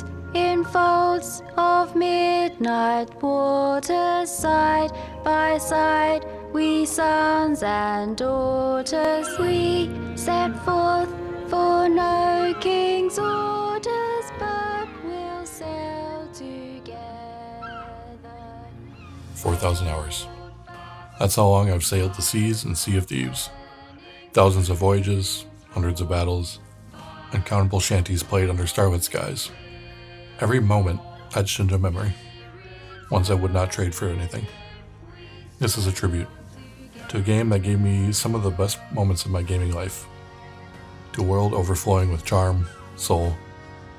night, in folds of midnight waters, side by side, we sons and daughters, we set forth for no king's orders, but we'll sail together. 4,000 hours. That's how long I've sailed the seas in Sea of Thieves. Thousands of voyages, hundreds of battles, uncountable shanties played under starlit skies. Every moment etched into memory, ones I would not trade for anything. This is a tribute to a game that gave me some of the best moments of my gaming life, to a world overflowing with charm, soul,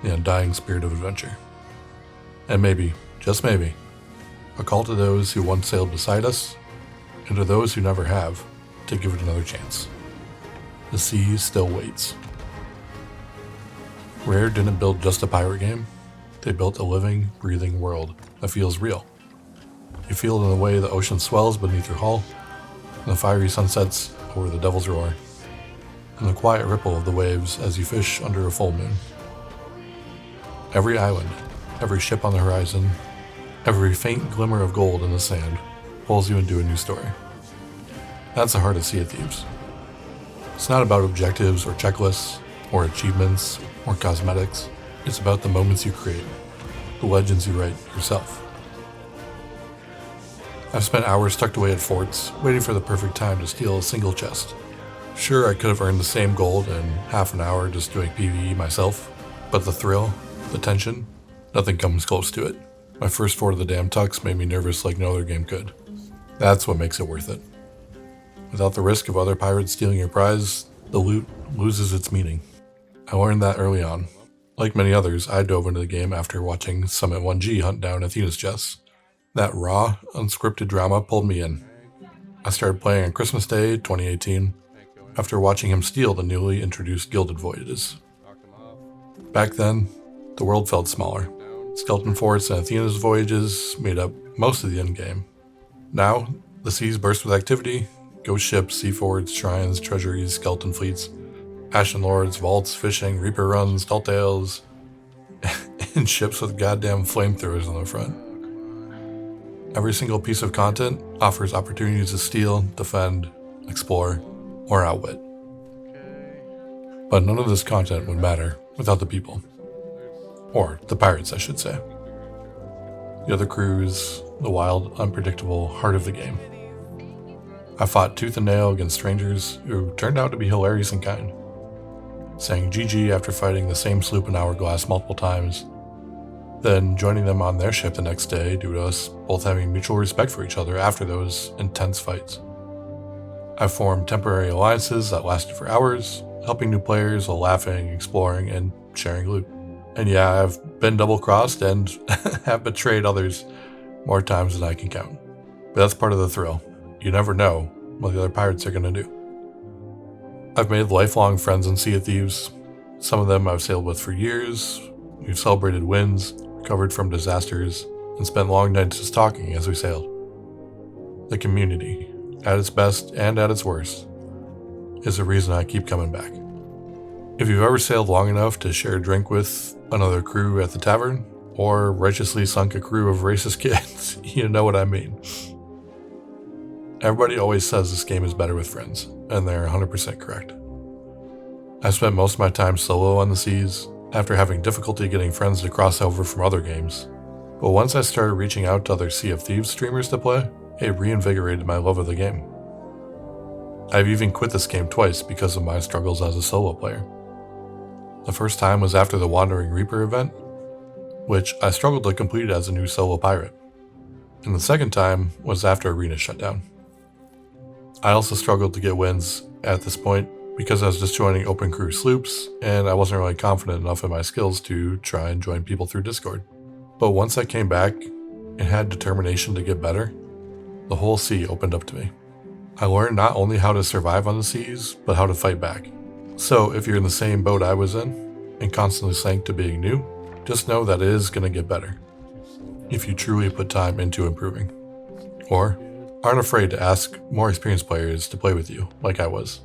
the undying spirit of adventure. And maybe, just maybe, a call to those who once sailed beside us, and to those who never have, to give it another chance. The sea still waits. Rare didn't build just a pirate game, they built a living, breathing world that feels real. You feel it in the way the ocean swells beneath your hull, and the fiery sunsets over the Devil's Roar, and the quiet ripple of the waves as you fish under a full moon. Every island, every ship on the horizon, every faint glimmer of gold in the sand pulls you into a new story. That's the heart of Sea of Thieves. It's not about objectives or checklists, or achievements, or cosmetics. It's about the moments you create, the legends you write yourself. I've spent hours tucked away at forts, waiting for the perfect time to steal a single chest. Sure, I could have earned the same gold in half an hour just doing PvE myself, but the thrill, the tension, nothing comes close to it. My first fort of the damn tucks made me nervous like no other game could. That's what makes it worth it. Without the risk of other pirates stealing your prize, the loot loses its meaning. I learned that early on. Like many others, I dove into the game after watching Summit 1G hunt down Athena's chests. That raw, unscripted drama pulled me in. I started playing on Christmas Day 2018 after watching him steal the newly introduced Gilded Voyages. Back then, the world felt smaller. Skeleton forts and Athena's voyages made up most of the endgame. Now, the seas burst with activity, ghost ships, sea forts, shrines, treasuries, skeleton fleets, Ashen Lords, vaults, fishing, reaper runs, tall tales, and ships with goddamn flamethrowers on the front. Every single piece of content offers opportunities to steal, defend, explore, or outwit. But none of this content would matter without the people. Or the pirates, I should say. The other crews, the wild, unpredictable heart of the game. I fought tooth and nail against strangers who turned out to be hilarious and kind. Saying GG after fighting the same sloop in Hourglass multiple times, then joining them on their ship the next day due to us both having mutual respect for each other after those intense fights. I formed temporary alliances that lasted for hours, helping new players while laughing, exploring, and sharing loot. And yeah, I've been double-crossed and have betrayed others more times than I can count. But that's part of the thrill. You never know what the other pirates are going to do. I've made lifelong friends in Sea of Thieves. Some of them I've sailed with for years. We've celebrated wins, recovered from disasters, and spent long nights just talking as we sailed. The community, at its best and at its worst, is the reason I keep coming back. If you've ever sailed long enough to share a drink with another crew at the tavern, or righteously sunk a crew of racist kids, you know what I mean. Everybody always says this game is better with friends, and they're 100% correct. I've spent most of my time solo on the seas, after having difficulty getting friends to cross over from other games. But once I started reaching out to other Sea of Thieves streamers to play, it reinvigorated my love of the game. I've even quit this game twice because of my struggles as a solo player. The first time was after the Wandering Reaper event, which I struggled to complete as a new solo pirate. And the second time was after Arena shut down. I also struggled to get wins at this point because I was just joining open crew sloops and I wasn't really confident enough in my skills to try and join people through Discord. But once I came back and had determination to get better, the whole sea opened up to me. I learned not only how to survive on the seas, but how to fight back. So if you're in the same boat I was in and constantly sank to being new, just know that it is going to get better if you truly put time into improving. Or aren't afraid to ask more experienced players to play with you, like I was.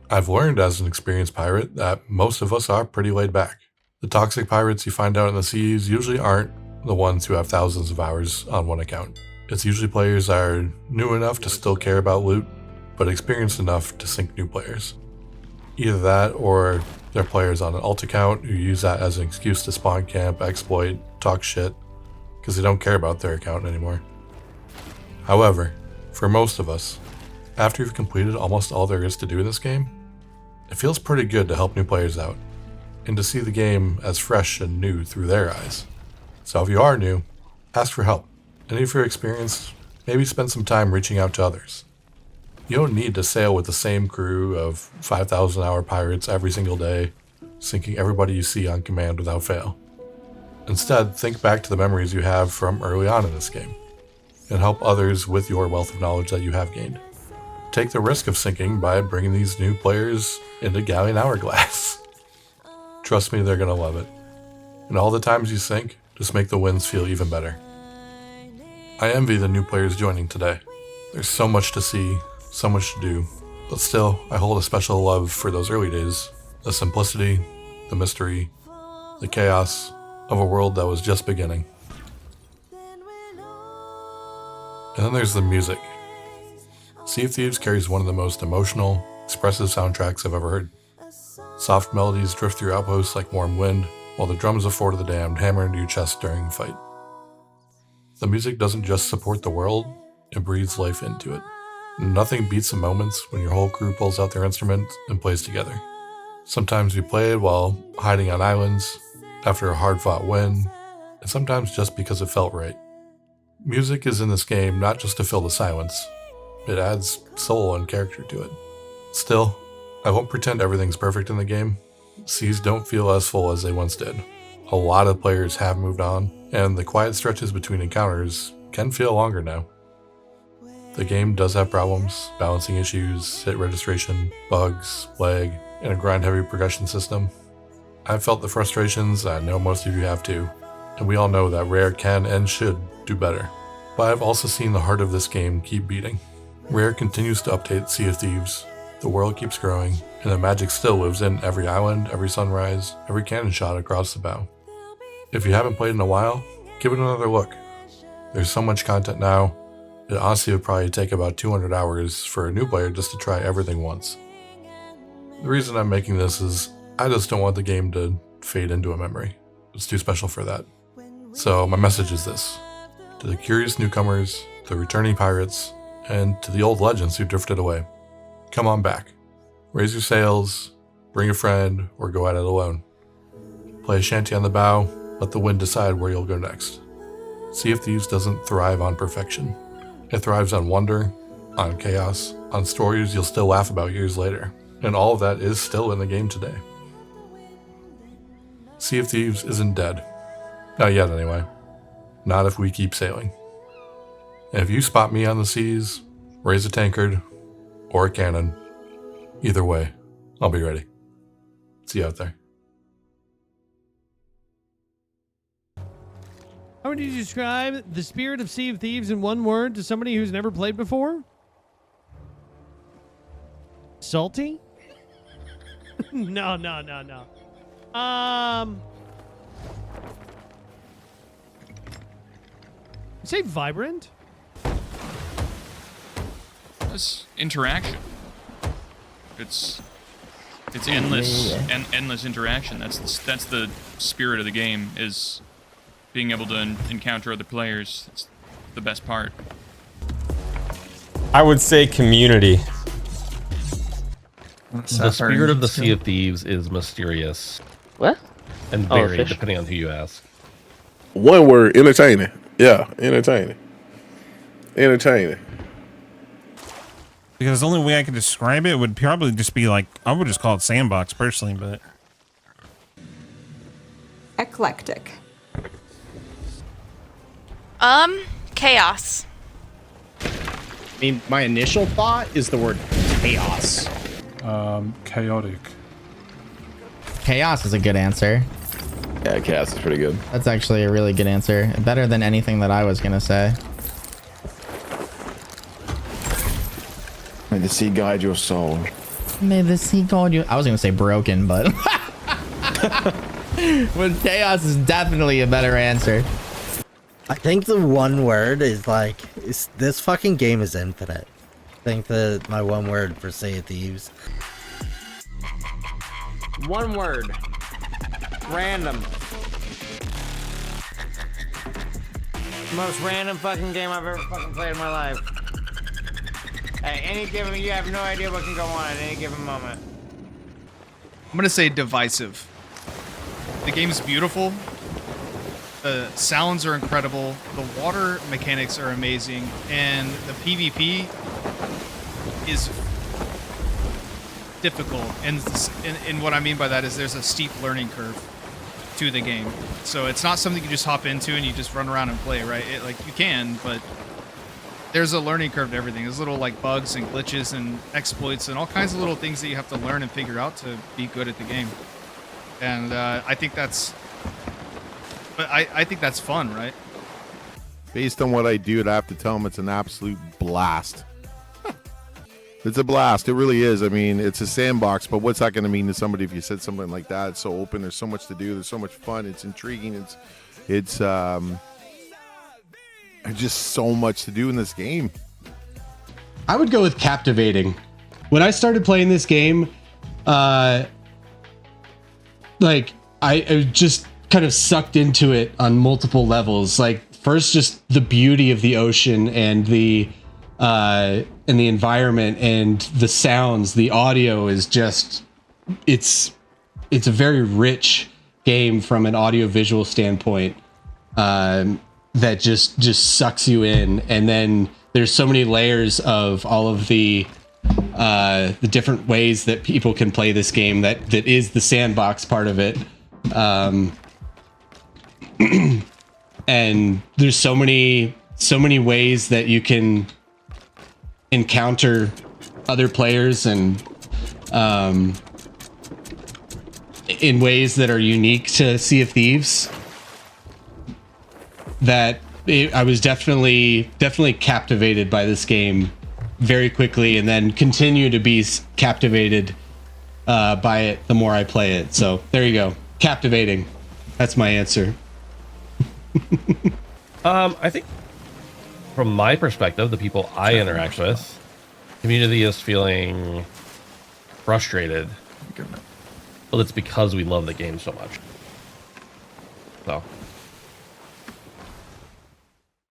I've learned as an experienced pirate that most of us are pretty laid back, The toxic pirates you find out in the seas usually aren't the ones who have thousands of hours on one account. It's usually players that are new enough to still care about loot, but experienced enough to sink new players. Either that, or they're players on an alt account who use that as an excuse to spawn camp, exploit, talk shit, because they don't care about their account anymore. However, for most of us, after you've completed almost all there is to do in this game, it feels pretty good to help new players out, and to see the game as fresh and new through their eyes. So if you are new, ask for help, and if you're experienced, maybe spend some time reaching out to others. You don't need to sail with the same crew of 5,000 hour pirates every single day, sinking everybody you see on command without fail. Instead, think back to the memories you have from early on in this game, and help others with your wealth of knowledge that you have gained. Take the risk of sinking by bringing these new players into Galleon Hourglass. Trust me, they're gonna love it. And all the times you sink, just make the wins feel even better. I envy the new players joining today. There's so much to see, so much to do, but still, I hold a special love for those early days. The simplicity, the mystery, the chaos of a world that was just beginning. And then there's the music. Sea of Thieves carries one of the most emotional, expressive soundtracks I've ever heard. Soft melodies drift through outposts like warm wind, while the drums of Fort of the Damned hammer into your chest during a fight. The music doesn't just support the world, it breathes life into it. Nothing beats the moments when your whole crew pulls out their instruments and plays together. Sometimes we play it while hiding on islands, after a hard-fought win, and sometimes just because it felt right. Music is in this game not just to fill the silence, it adds soul and character to it. Still, I won't pretend everything's perfect in the game. Seas don't feel as full as they once did. A lot of players have moved on, and the quiet stretches between encounters can feel longer now. The game does have problems, balancing issues, hit registration, bugs, lag, and a grind-heavy progression system. I've felt the frustrations, I know most of you have too, and we all know that Rare can and should do better. But I've also seen the heart of this game keep beating. Rare continues to update Sea of Thieves, the world keeps growing, and the magic still lives in every island, every sunrise, every cannon shot across the bow. If you haven't played in a while, give it another look. There's so much content now, it honestly would probably take about 200 hours for a new player just to try everything once. The reason I'm making this is I just don't want the game to fade into a memory. It's too special for that. So my message is this: to the curious newcomers, the returning pirates, and to the old legends who drifted away, come on back. Raise your sails, bring a friend, or go at it alone. Play a shanty on the bow, let the wind decide where you'll go next. Sea of Thieves doesn't thrive on perfection. It thrives on wonder, on chaos, on stories you'll still laugh about years later, and all of that is still in the game today. Sea of Thieves isn't dead. Not yet, anyway. Not if we keep sailing. And if you spot me on the seas, raise a tankard, or a cannon, either way, I'll be ready. See you out there. How would you describe the spirit of Sea of Thieves in one word to somebody who's never played before? Salty? No. Say vibrant? It's interaction. It's endless and endless interaction. That's the spirit of the game, is being able to encounter other players. It's the best part. I would say community. The spirit of the Sea of Thieves is mysterious. What? And varied, depending on who you ask. One word: entertaining. Yeah, entertaining. Entertaining. Because the only way I could describe it would probably just be like, I would just call it sandbox personally, but... Eclectic. Chaos. I mean, my initial thought is the word chaos. Chaotic. Chaos is a good answer. Yeah, chaos is pretty good. That's actually a really good answer. Better than anything that I was gonna say. May the sea guide your soul. May the sea guide you. I was gonna say broken, but With chaos is definitely a better answer. I think the one word is like, this fucking game is infinite. I think that my one word for Sea of Thieves. One word. Random. Most random fucking game I've ever fucking played in my life. At any given, you have no idea what can go on at any given moment. I'm gonna say divisive. The game is beautiful. The sounds are incredible. The water mechanics are amazing, and the PvP is difficult. And what I mean by that is there's a steep learning curve to the game. So it's not something you just hop into and you just run around and play, right? Like you can, but there's a learning curve to everything. There's little like bugs and glitches and exploits and all kinds of little things that you have to learn and figure out to be good at the game. And I think that's, but I think that's fun, right? Based on what I do, I have to tell them it's an absolute blast. It's a blast. It really is. I mean, it's a sandbox, but what's that going to mean to somebody if you said something like that? It's so open. There's so much to do. There's so much fun. It's intriguing. It's just so much to do in this game. I would go with captivating. When I started playing this game, like I just kind of sucked into it on multiple levels. Like first, just the beauty of the ocean and the environment and the sounds. The audio is just it's a very rich game from an audio visual standpoint. That just sucks you in, and then there's so many layers of all of the different ways that people can play this game. That is the sandbox part of it, and there's so many ways that you can encounter other players and in ways that are unique to Sea of Thieves. I was definitely captivated by this game very quickly, and then continue to be captivated by it the more I play it. So there you go, captivating. That's my answer. I think from my perspective, the people I interact with, community is feeling frustrated. Well, it's because we love the game so much. So